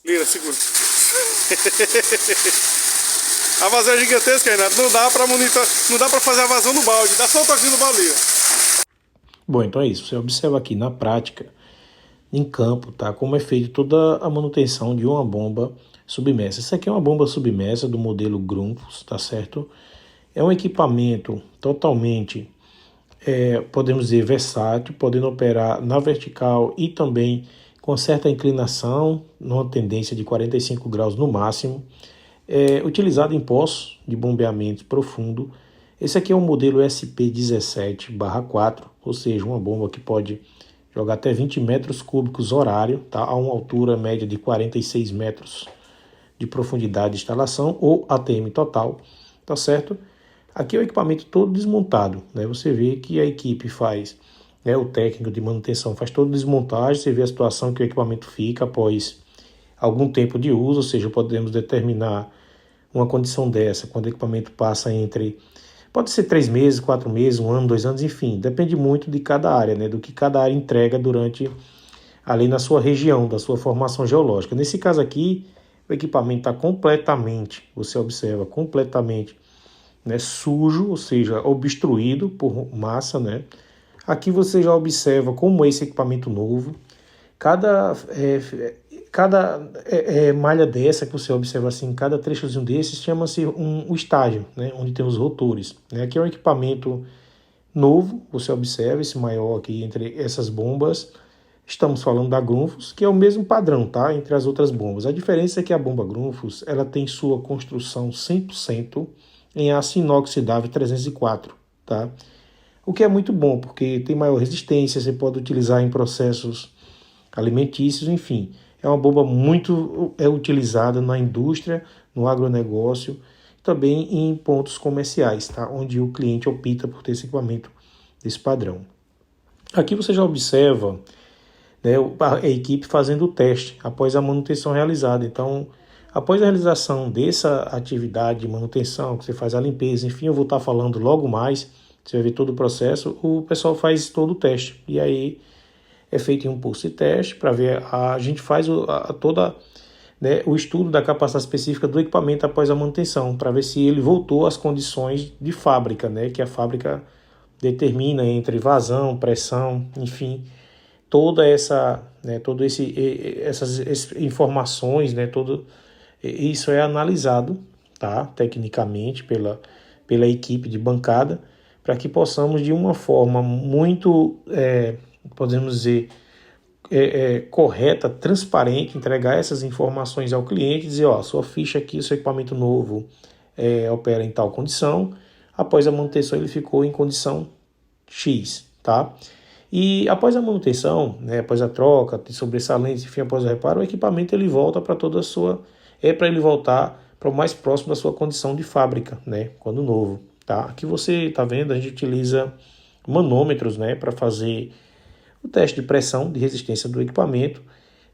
Lira, segura. A vazão é gigantesca, Renato. Não dá pra monitor, não dá pra fazer a vazão no balde. Dá só um toquinho no balde, Lira. Bom, então é isso. Você observa aqui na prática, em campo, tá? Como é feita toda a manutenção de uma bomba submersa. Isso aqui é uma bomba submersa do modelo Grundfos, tá certo? É um equipamento totalmente, podemos dizer, versátil, podendo operar na vertical e também com certa inclinação, numa tendência de 45 graus no máximo, utilizado em poços de bombeamento profundo. Esse aqui é um modelo SP17/4, ou seja, uma bomba que pode jogar até 20 metros cúbicos horário, tá? A uma altura média de 46 metros de profundidade de instalação ou ATM total, tá certo? Aqui é o equipamento todo desmontado, né? Você vê que a equipe faz, né, o técnico de manutenção faz toda a desmontagem, você vê a situação que o equipamento fica após algum tempo de uso, ou seja, podemos determinar uma condição dessa quando o equipamento passa entre, pode ser 3 meses, 4 meses, 1 ano, 2 anos, enfim, depende muito de cada área, né, do que cada área entrega durante, ali na sua região, da sua formação geológica. Nesse caso aqui, o equipamento está completamente, você observa, completamente, né, sujo, ou seja, obstruído por massa, né? Aqui você já observa como é esse equipamento novo. Cada malha dessa que você observa assim, cada trechozinho desses chama-se um estágio, né, onde tem os rotores. Né? Aqui é um equipamento novo, você observa esse maior aqui entre essas bombas. Estamos falando da Grundfos, que é o mesmo padrão, tá, entre as outras bombas. A diferença é que a bomba Grundfos, ela tem sua construção 100% em aço inoxidável 304, tá? O que é muito bom, porque tem maior resistência, você pode utilizar em processos alimentícios, enfim. É uma bomba muito utilizada na indústria, no agronegócio, também em pontos comerciais, tá? Onde o cliente opta por ter esse equipamento desse padrão. Aqui você já observa, né, a equipe fazendo o teste após a manutenção realizada. Então, após a realização dessa atividade de manutenção, que você faz a limpeza, enfim, eu vou estar falando logo mais, você vai ver todo o processo, o pessoal faz todo o teste. E aí é feito em um posto de teste para ver, a gente faz toda, né, o estudo da capacidade específica do equipamento após a manutenção, para ver se ele voltou às condições de fábrica, né, que a fábrica determina entre vazão, pressão, enfim, toda essa, né, essas informações, né, todo isso é analisado, tá, tecnicamente pela equipe de bancada, para que possamos de uma forma muito, podemos dizer, correta, transparente, entregar essas informações ao cliente, dizer, ó, sua ficha aqui, seu equipamento novo opera em tal condição, após a manutenção ele ficou em condição X, tá? E após a manutenção, né, após a troca de sobressalentes, enfim, após o reparo, o equipamento ele volta para toda a sua, para ele voltar para o mais próximo da sua condição de fábrica, né, quando novo, tá? Aqui você está vendo, a gente utiliza manômetros, né, para fazer o teste de pressão, de resistência do equipamento,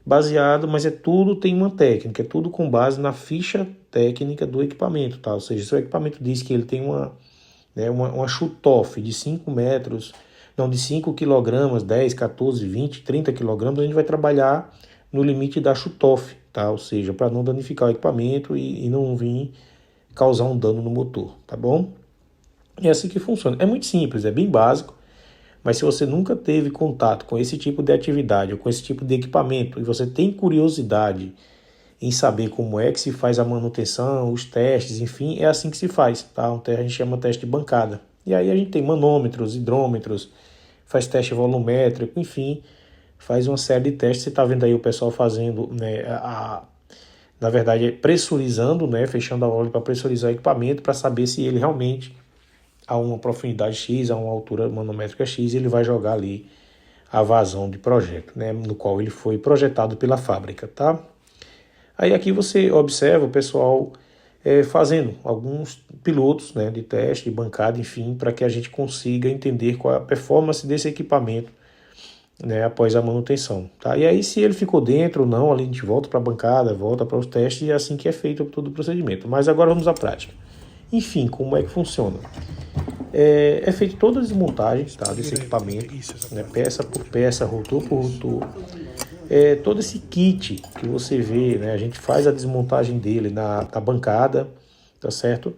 baseado, mas tudo tem uma técnica, é tudo com base na ficha técnica do equipamento, tá? Ou seja, se o equipamento diz que ele tem uma shutoff de 5 metros, não, de 5 kg, 10, 14, 20, 30 kg, a gente vai trabalhar no limite da shutoff, tá? Ou seja, para não danificar o equipamento e não vir causar um dano no motor, tá bom? É assim que funciona. É muito simples, é bem básico, mas se você nunca teve contato com esse tipo de atividade ou com esse tipo de equipamento e você tem curiosidade em saber como é que se faz a manutenção, os testes, enfim, é assim que se faz, tá? A gente chama teste de bancada. E aí a gente tem manômetros, hidrômetros, faz teste volumétrico, enfim, faz uma série de testes. Você está vendo aí o pessoal fazendo, né, na verdade, pressurizando, né, fechando a válvula para pressurizar o equipamento para saber se ele realmente a uma profundidade X, a uma altura manométrica X, ele vai jogar ali a vazão de projeto, né, no qual ele foi projetado pela fábrica, tá? Aí aqui você observa o pessoal fazendo alguns pilotos, né, de teste, de bancada, enfim, para que a gente consiga entender qual é a performance desse equipamento, né, após a manutenção, tá? E aí se ele ficou dentro ou não, ali a gente volta para a bancada, volta para os testes e é assim que é feito todo o procedimento. Mas agora vamos à prática. Enfim, como é que funciona? É feito toda a desmontagem, tá, desse equipamento, né, peça por peça, rotor por rotor. Todo esse kit que você vê, né, a gente faz a desmontagem dele na bancada, tá certo?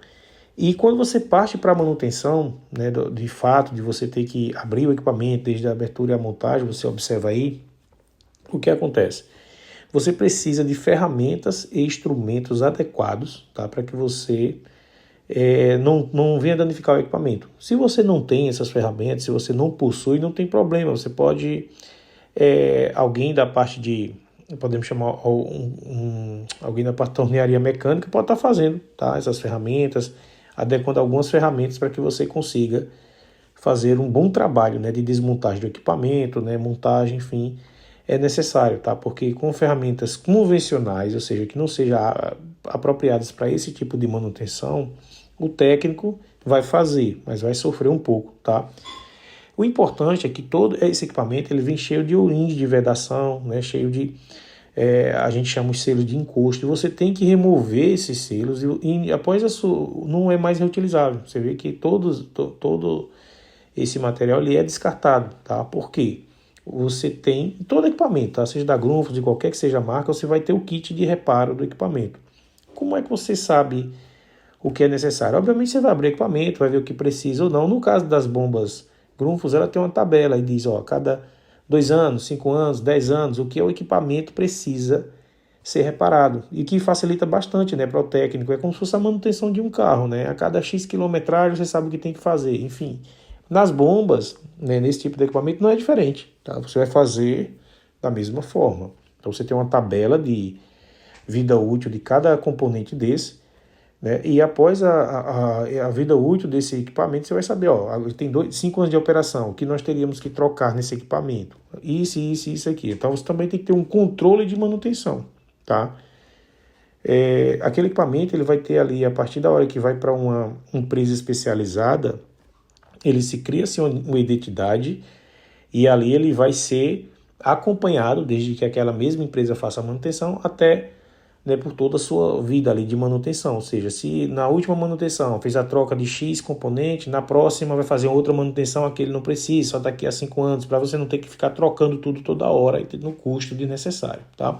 E quando você parte para a manutenção, né, de fato, de você ter que abrir o equipamento desde a abertura e a montagem, você observa aí, o que acontece? Você precisa de ferramentas e instrumentos adequados, tá, para que você não venha danificar o equipamento. Se você não tem essas ferramentas, se você não possui, não tem problema. Você pode, alguém da parte de, podemos chamar alguém da parte de tornearia mecânica pode estar fazendo, tá, essas ferramentas, adequando algumas ferramentas para que você consiga fazer um bom trabalho, né, de desmontagem do equipamento, né, montagem, enfim, é necessário, tá? Porque com ferramentas convencionais, ou seja, que não sejam apropriadas para esse tipo de manutenção, o técnico vai fazer, mas vai sofrer um pouco, tá? O importante é que todo esse equipamento ele vem cheio de O-rings de vedação, né, cheio de, a gente chama os selos de encosto, e você tem que remover esses selos e após isso não é mais reutilizável. Você vê que todo esse material ele é descartado, tá? Por quê? Você tem todo equipamento, tá? Seja da Grundfos, de qualquer que seja a marca, você vai ter o kit de reparo do equipamento. Como é que você sabe o que é necessário? Obviamente você vai abrir o equipamento, vai ver o que precisa ou não. No caso das bombas Grundfos, ela tem uma tabela e diz, ó, cada 2 anos, 5 anos, 10 anos, o que o equipamento precisa ser reparado. E que facilita bastante, né, para o técnico. É como se fosse a manutenção de um carro, né? A cada X quilometragem você sabe o que tem que fazer, enfim. Nas bombas, né, nesse tipo de equipamento não é diferente, tá? Você vai fazer da mesma forma. Então você tem uma tabela de vida útil de cada componente desse, né? E após a vida útil desse equipamento, você vai saber, ó, tem 5 anos de operação, o que nós teríamos que trocar nesse equipamento, isso aqui. Então você também tem que ter um controle de manutenção, tá? Aquele equipamento ele vai ter ali, a partir da hora que vai para uma empresa especializada, ele se cria-se uma identidade e ali ele vai ser acompanhado desde que aquela mesma empresa faça a manutenção até, né, por toda a sua vida ali de manutenção. Ou seja, se na última manutenção fez a troca de X componente, na próxima vai fazer outra manutenção, aquele não precisa, só daqui a 5 anos, para você não ter que ficar trocando tudo toda hora e tendo um custo desnecessário, tá?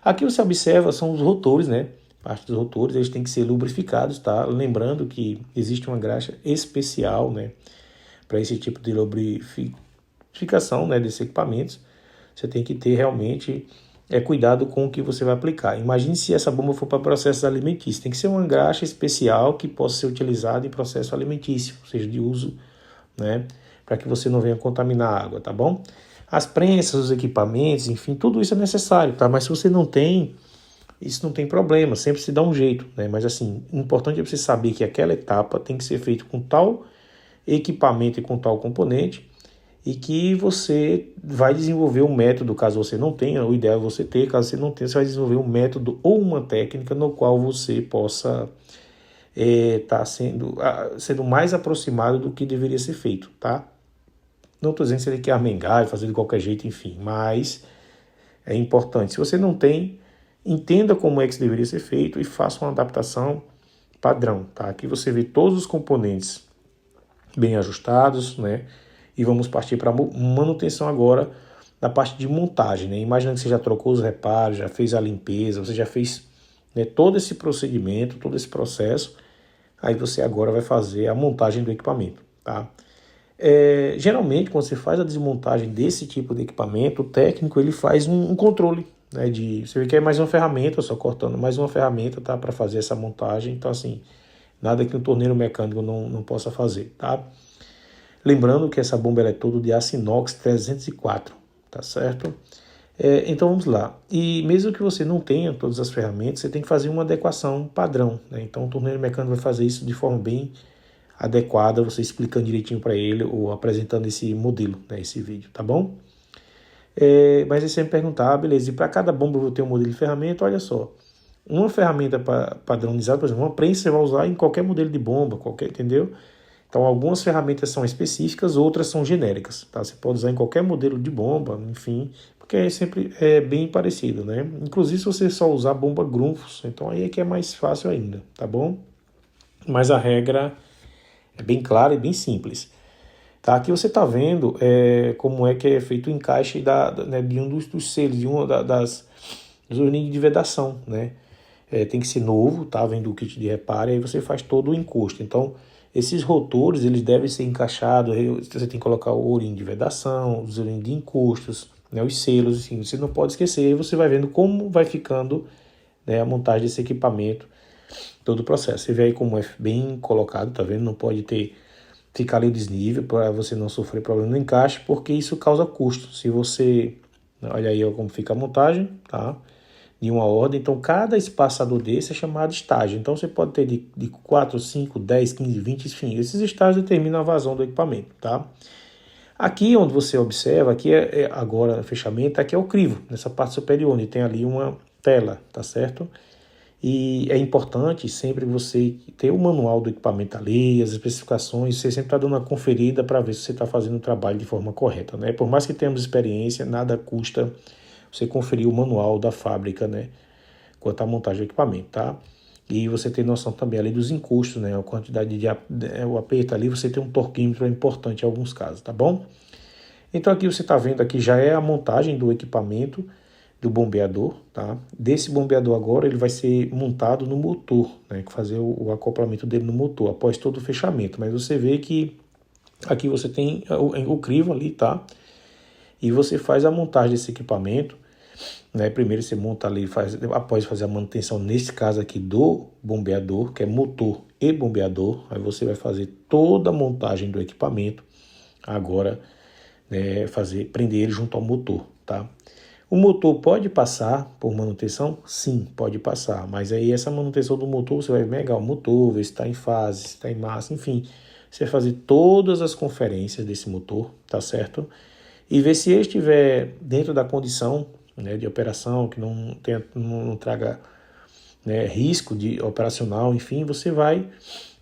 Aqui você observa são os rotores, né? Parte dos rotores, eles têm que ser lubrificados, tá? Lembrando que existe uma graxa especial, né, para esse tipo de lubrificação, né, desses equipamentos. Você tem que ter realmente cuidado com o que você vai aplicar. Imagine se essa bomba for para processos alimentícios. Tem que ser uma graxa especial que possa ser utilizada em processo alimentício, ou seja, de uso, né, para que você não venha contaminar a água, tá bom? As prensas, os equipamentos, enfim, tudo isso é necessário, tá? Mas se você não tem, isso não tem problema, sempre se dá um jeito, né? Mas assim, o importante é você saber que aquela etapa tem que ser feita com tal equipamento e com tal componente e que você vai desenvolver um método, caso você não tenha, o ideal é você ter, caso você não tenha, você vai desenvolver um método ou uma técnica no qual você possa estar sendo mais aproximado do que deveria ser feito, tá? Não estou dizendo que você tem que armengar e fazer de qualquer jeito, enfim, mas é importante. Se você não tem, entenda como é que isso deveria ser feito e faça uma adaptação padrão, tá? Aqui você vê todos os componentes bem ajustados, né? E vamos partir para manutenção agora da parte de montagem, né? Imagina que você já trocou os reparos, já fez a limpeza, você já fez, né, todo esse procedimento, todo esse processo, aí você agora vai fazer a montagem do equipamento, tá? Geralmente, quando você faz a desmontagem desse tipo de equipamento, o técnico ele faz um controle, né, você vê que é mais uma ferramenta, só cortando mais uma ferramenta, tá, para fazer essa montagem. Então, assim, nada que um torneiro mecânico não possa fazer, tá? Lembrando que essa bomba ela é toda de aço inox 304, tá certo? Então vamos lá. E mesmo que você não tenha todas as ferramentas, você tem que fazer uma adequação padrão, né? Então o torneiro mecânico vai fazer isso de forma bem adequada, você explicando direitinho para ele ou apresentando esse modelo, né, esse vídeo, tá bom? Mas aí você me perguntar, beleza, e para cada bomba eu vou ter um modelo de ferramenta? Olha só, uma ferramenta padronizada, por exemplo, uma prensa você vai usar em qualquer modelo de bomba, entendeu? Então algumas ferramentas são específicas, outras são genéricas, tá? Você pode usar em qualquer modelo de bomba, enfim, porque sempre é bem parecido, né? Inclusive se você só usar bomba Grundfos, então aí é que é mais fácil ainda, tá bom? Mas a regra É bem claro e bem simples. Tá? Aqui você está vendo como é que é feito o encaixe né, de um dos selos, de uma dos orninhos de vedação, né? Tem que ser novo, tá? Vem do kit de reparo, e aí você faz todo o encosto. Então, esses rotores, eles devem ser encaixados, você tem que colocar o ourinho de vedação, os ourinhos de encostos, né, os selos, assim, você não pode esquecer, aí você vai vendo como vai ficando, né, a montagem desse equipamento, todo o processo. Você vê aí como é bem colocado, tá vendo? Não pode ficar ali o desnível para você não sofrer problema no encaixe, porque isso causa custo. Se você, olha aí ó, como fica a montagem, tá? De uma ordem, então cada espaçador desse é chamado estágio. Então você pode ter de 4, 5, 10, 15, 20, enfim, esses estágios determinam a vazão do equipamento, tá? Aqui onde você observa, aqui agora fechamento, aqui é o crivo, nessa parte superior, onde tem ali uma tela, tá certo? E é importante sempre você ter o manual do equipamento ali, as especificações, você sempre está dando uma conferida para ver se você está fazendo o trabalho de forma correta, né? Por mais que tenhamos experiência, nada custa você conferir o manual da fábrica, né? Quanto à montagem do equipamento, tá? E você tem noção também ali dos encostos, né? A quantidade o aperto ali, você tem um torquímetro importante em alguns casos, tá bom? Então aqui você está vendo aqui já é a montagem do equipamento do bombeador, tá? Desse bombeador agora ele vai ser montado no motor, né? Fazer o acoplamento dele no motor após todo o fechamento. Mas você vê que aqui você tem o crivo ali, tá? E você faz a montagem desse equipamento, né? Primeiro você monta ali, após fazer a manutenção, nesse caso aqui do bombeador, que é motor e bombeador, aí você vai fazer toda a montagem do equipamento, agora, né, prender ele junto ao motor, tá? O motor pode passar por manutenção? Sim, pode passar, mas aí essa manutenção do motor, você vai pegar o motor, ver se está em fase, se está em massa, enfim, você vai fazer todas as conferências desse motor, tá certo? E ver se ele estiver dentro da condição, né, de operação, que não traga, né, risco de operacional, enfim, você vai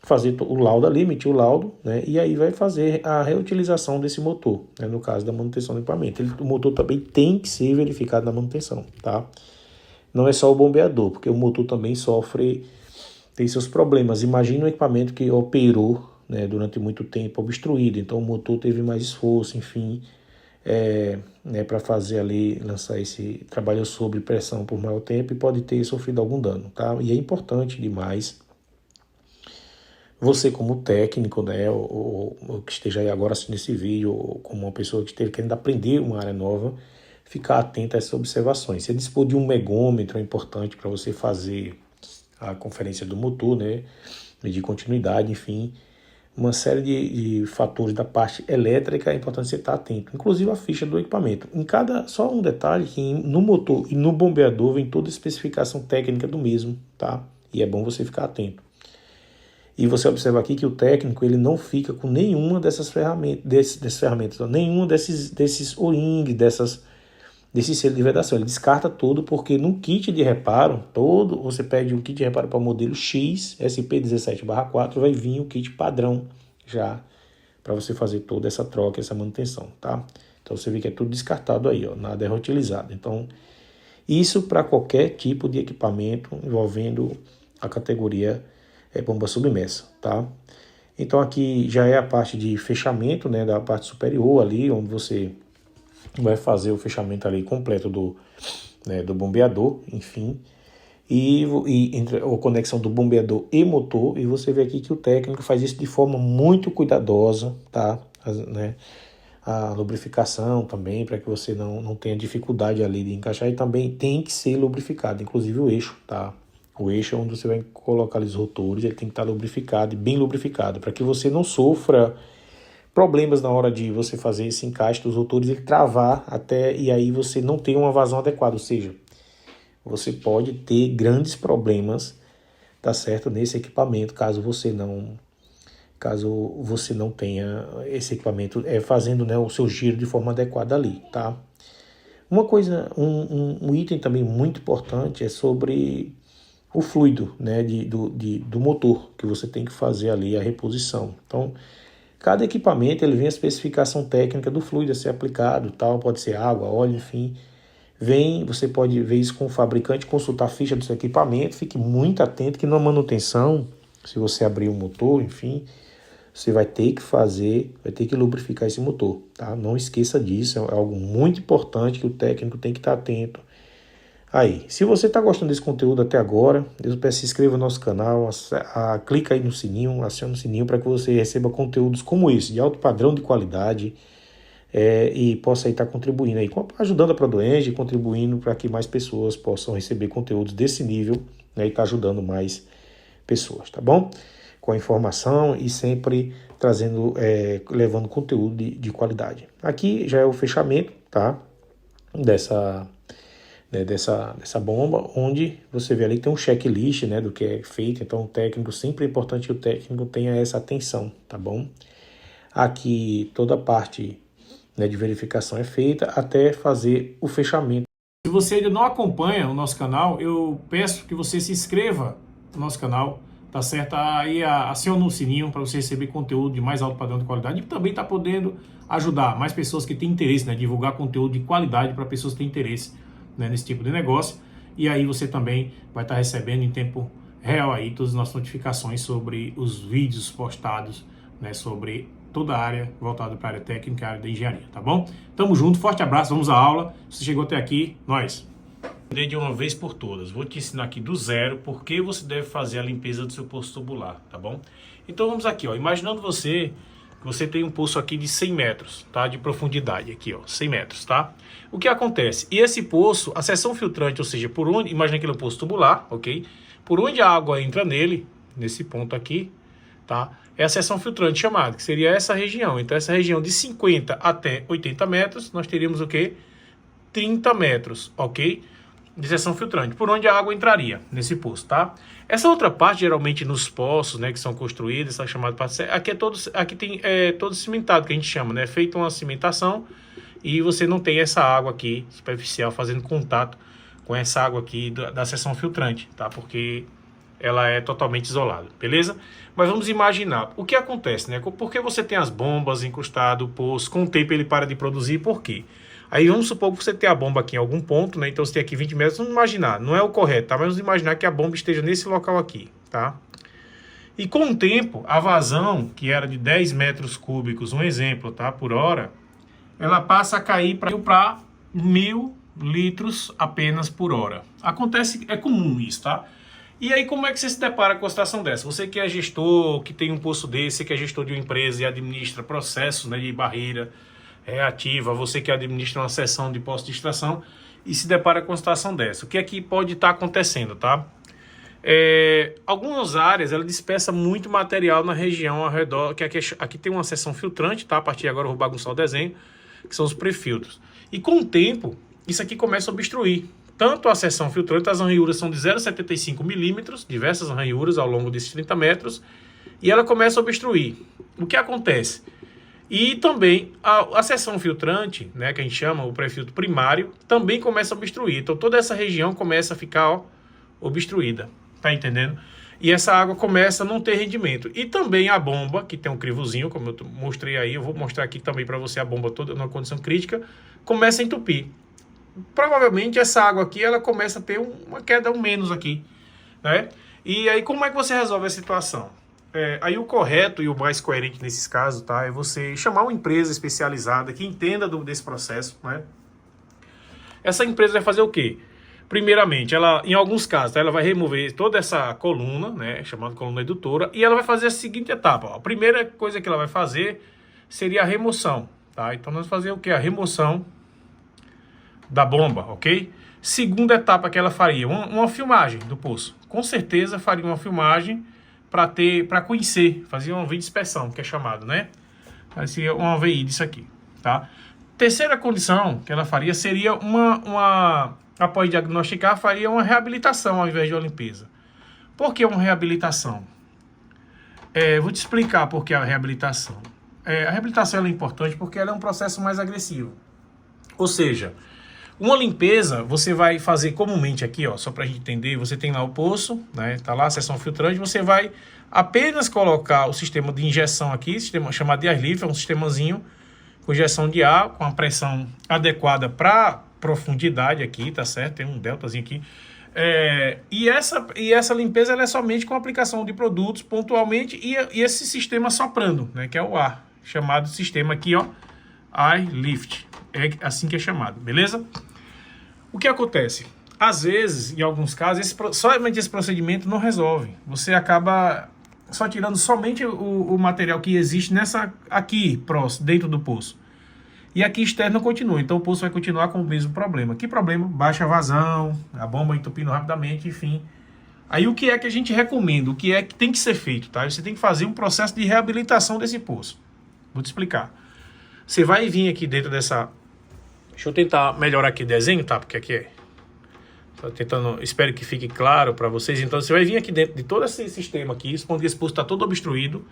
fazer o laudo ali, emitir o laudo, né, e aí vai fazer a reutilização desse motor, né, no caso da manutenção do equipamento. O motor também tem que ser verificado na manutenção, tá? Não é só o bombeador, porque o motor também tem seus problemas. Imagina um equipamento que operou, né, durante muito tempo obstruído, então o motor teve mais esforço, enfim, né, para fazer ali, lançar esse trabalho sob pressão por maior tempo e pode ter sofrido algum dano, tá? E é importante demais você como técnico, né, ou que esteja aí agora assistindo esse vídeo, ou como uma pessoa que esteja querendo aprender uma área nova, ficar atento a essas observações. Se dispor de um megômetro é importante para você fazer a conferência do motor, né, medir continuidade, enfim, uma série de fatores da parte elétrica é importante você estar atento, inclusive a ficha do equipamento. Só um detalhe, que no motor e no bombeador vem toda a especificação técnica do mesmo, tá? E é bom você ficar atento. E você observa aqui que o técnico ele não fica com nenhuma dessas ferramentas, nenhum desses O-ring, desse selo de vedação. Ele descarta tudo porque no kit de reparo, você pede um kit de reparo para o modelo X, SP17/4, vai vir o kit padrão já para você fazer toda essa troca, essa manutenção, tá? Então você vê que é tudo descartado aí, ó, nada é reutilizado. Então, isso para qualquer tipo de equipamento envolvendo a categoria bomba submersa, tá? Então aqui já é a parte de fechamento, né, da parte superior ali, onde você vai fazer o fechamento ali completo do bombeador, enfim, e entre a conexão do bombeador e motor, e você vê aqui que o técnico faz isso de forma muito cuidadosa, tá? Né? A lubrificação também, para que você não tenha dificuldade ali de encaixar, e também tem que ser lubrificado, inclusive o eixo, tá? O eixo é onde você vai colocar os rotores, ele tem que estar lubrificado e bem lubrificado, para que você não sofra problemas na hora de você fazer esse encaixe dos rotores, ele travar e aí você não tem uma vazão adequada, ou seja, você pode ter grandes problemas, tá certo, nesse equipamento, caso você não tenha esse equipamento fazendo, né, o seu giro de forma adequada ali, tá? Uma coisa, um item também muito importante é sobre o fluido, né, do motor, que você tem que fazer ali a reposição. Então, cada equipamento ele vem a especificação técnica do fluido a ser aplicado, tal, pode ser água, óleo, enfim. Você pode ver isso com o fabricante, consultar a ficha do seu equipamento, fique muito atento que na manutenção, se você abrir o motor, enfim, você vai ter que fazer, vai ter que lubrificar esse motor, tá? Não esqueça disso, é algo muito importante que o técnico tem que estar atento. Aí, se você está gostando desse conteúdo até agora, eu peço que se inscreva no nosso canal, clica aí no sininho, aciona o sininho para que você receba conteúdos como esse, de alto padrão de qualidade, e possa estar contribuindo aí, ajudando a Prodoengia, contribuindo para que mais pessoas possam receber conteúdos desse nível, né, e estar ajudando mais pessoas, tá bom? Com a informação e sempre trazendo, levando conteúdo de qualidade. Aqui já é o fechamento, tá? Dessa bomba, onde você vê ali que tem um checklist, né, do que é feito. Então o técnico, sempre é importante que o técnico tenha essa atenção, tá bom? Aqui toda a parte, né, de verificação é feita até fazer o fechamento. Se você ainda não acompanha o nosso canal, eu peço que você se inscreva no nosso canal, tá certo? Aí aciona o sininho para você receber conteúdo de mais alto padrão de qualidade e também tá podendo ajudar mais pessoas que têm interesse, né, divulgar conteúdo de qualidade para pessoas que têm interesse, né, nesse tipo de negócio. E aí você também vai estar recebendo em tempo real aí todas as nossas notificações sobre os vídeos postados, né, sobre toda a área voltada para a área técnica, a área da engenharia, tá bom? Tamo junto, forte abraço, vamos à aula. Se você chegou até aqui, nós. De uma vez por todas, vou te ensinar aqui do zero porque você deve fazer a limpeza do seu poço tubular, tá bom? Então vamos aqui, ó, imaginando que você tem um poço aqui de 100 metros, tá? De profundidade aqui, ó, 100 metros, tá? O que acontece? E esse poço, a seção filtrante, ou seja, por onde, imagina que ele é um poço tubular, ok? Por onde a água entra nele, nesse ponto aqui, tá? É a seção filtrante chamada, que seria essa região. Então essa região de 50 até 80 metros, nós teríamos o quê? 30 metros, ok? De seção filtrante, por onde a água entraria nesse poço, tá? Essa outra parte, geralmente nos poços, né, que são construídos, essa chamada parte, aqui tem todo cimentado, que a gente chama, né? Feita uma cimentação e você não tem essa água aqui superficial fazendo contato com essa água aqui da seção filtrante, tá? Porque ela é totalmente isolada, beleza? Mas vamos imaginar o que acontece, né? Porque você tem as bombas encostadas, o poço, com o tempo ele para de produzir, por quê? Aí vamos supor que você tem a bomba aqui em algum ponto, né? Então você tem aqui 20 metros, vamos imaginar, não é o correto, tá? Mas vamos imaginar que a bomba esteja nesse local aqui, tá? E com o tempo, a vazão, que era de 10 metros cúbicos, um exemplo, tá? Por hora, ela passa a cair para 1.000 litros apenas por hora. Acontece, é comum isso, tá? E aí como é que você se depara com a situação dessa? Você que é gestor, que tem um poço desse, você que é gestor de uma empresa e administra processos, né, de barreira reativa, você que administra uma seção de poço de extração e se depara com uma situação dessa. O que é que pode estar acontecendo, tá? Algumas áreas, ela dispersa muito material na região ao redor, que aqui tem uma seção filtrante, tá? A partir de agora eu vou bagunçar o desenho, que são os pré-filtros. E com o tempo, isso aqui começa a obstruir. Tanto a seção filtrante, as ranhuras são de 0,75 milímetros, diversas ranhuras ao longo desses 30 metros, e ela começa a obstruir. O que acontece? E também a seção filtrante, né, que a gente chama o pré-filtro primário, também começa a obstruir. Então toda essa região começa a ficar, ó, obstruída, tá entendendo? E essa água começa a não ter rendimento. E também a bomba, que tem um crivozinho, como eu mostrei aí, eu vou mostrar aqui também para você a bomba toda numa condição crítica, começa a entupir. Provavelmente essa água aqui, ela começa a ter uma queda, um menos aqui, né? E aí como é que você resolve a situação? Aí o correto e o mais coerente nesses casos, tá? É você chamar uma empresa especializada que entenda desse processo, né? Essa empresa vai fazer o quê? Primeiramente, ela, em alguns casos, tá? Ela vai remover toda essa coluna, né? Chamada coluna edutora, e ela vai fazer a seguinte etapa, ó. A primeira coisa que ela vai fazer seria a remoção, tá? Então nós vamos fazer o quê? A remoção da bomba, ok? Segunda etapa que ela faria, uma filmagem do poço. Com certeza faria uma filmagem para conhecer, fazer uma inspeção, que é chamado, né? Fazia uma AVI disso aqui, tá? Terceira condição que ela faria seria após diagnosticar, faria uma reabilitação ao invés de uma limpeza. Por que uma reabilitação? Vou te explicar por que a reabilitação. A reabilitação ela é importante porque ela é um processo mais agressivo. Ou seja, uma limpeza você vai fazer comumente aqui, ó, só para a gente entender, você tem lá o poço, né, tá lá a seção filtrante, você vai apenas colocar o sistema de injeção aqui, sistema chamado de ar livre, é um sistemazinho com injeção de ar, com a pressão adequada para profundidade aqui, tá certo? Tem um deltazinho aqui. E essa limpeza ela é somente com a aplicação de produtos pontualmente e esse sistema soprando, né, que é o ar, chamado sistema aqui, ó, Eye Lift. É assim que é chamado, beleza? O que acontece? Às vezes, em alguns casos, somente esse procedimento não resolve. Você acaba só tirando somente o material que existe aqui, próximo, dentro do poço. E aqui externo continua, então o poço vai continuar com o mesmo problema. Que problema? Baixa vazão, a bomba entupindo rapidamente, enfim. Aí o que é que a gente recomenda? O que é que tem que ser feito, tá? Você tem que fazer um processo de reabilitação desse poço. Vou te explicar. Você vai vir aqui dentro dessa... Deixa eu tentar melhorar aqui o desenho, tá? Porque aqui tô tentando... Espero que fique claro para vocês. Então você vai vir aqui dentro de todo esse sistema aqui, supondo que esse poço está todo obstruído,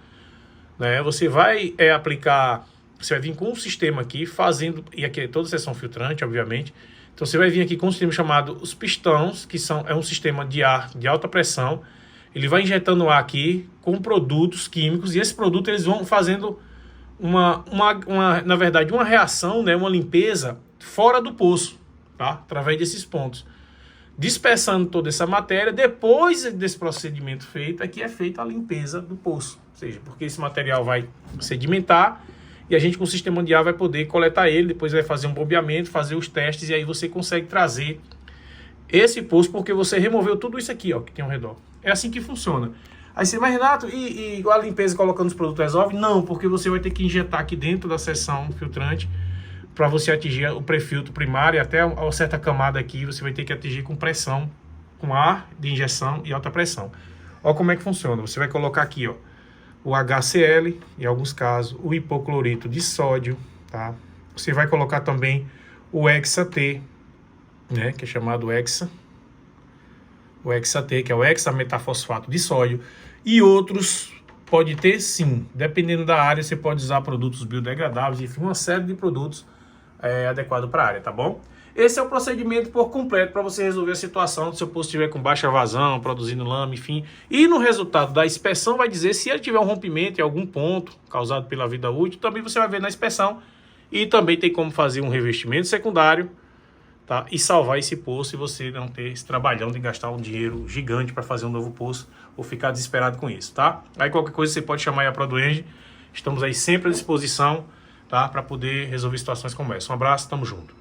né? Você vai aplicar... Você vai vir com um sistema aqui, fazendo... E aqui é toda seção filtrante, obviamente. Então você vai vir aqui com um sistema chamado os pistões, que é um sistema de ar de alta pressão. Ele vai injetando ar aqui com produtos químicos. E esses produtos eles vão fazendo na verdade, uma reação, né? Uma limpeza fora do poço, tá? Através desses pontos. Dispersando toda essa matéria. Depois desse procedimento feito, aqui é feita a limpeza do poço. Ou seja, porque esse material vai sedimentar... E a gente com o sistema de ar vai poder coletar ele, depois vai fazer um bombeamento, fazer os testes e aí você consegue trazer esse poço porque você removeu tudo isso aqui, ó, que tem ao redor. É assim que funciona. Aí você, mas Renato, e a limpeza colocando os produtos resolve? Não, porque você vai ter que injetar aqui dentro da seção filtrante para você atingir o pré-filtro primário e até uma certa camada aqui você vai ter que atingir com pressão, com ar de injeção e alta pressão. Olha como é que funciona. Você vai colocar aqui, ó, o HCl, em alguns casos, o hipoclorito de sódio, tá? Você vai colocar também o Hexa-T, né, que é chamado Hexa. O Hexa-T, que é o hexametafosfato de sódio. E outros, pode ter sim. Dependendo da área, você pode usar produtos biodegradáveis, enfim, uma série de produtos adequados para a área, tá bom? Esse é o procedimento por completo para você resolver a situação se o seu poço estiver com baixa vazão, produzindo lama, enfim. E no resultado da inspeção vai dizer se ele tiver um rompimento em algum ponto causado pela vida útil, também você vai ver na inspeção. E também tem como fazer um revestimento secundário, tá? E salvar esse poço e você não ter esse trabalhão de gastar um dinheiro gigante para fazer um novo poço ou ficar desesperado com isso, tá? Aí qualquer coisa você pode chamar aí a ProduEng. Estamos aí sempre à disposição, tá? Para poder resolver situações como essa. Um abraço, tamo junto.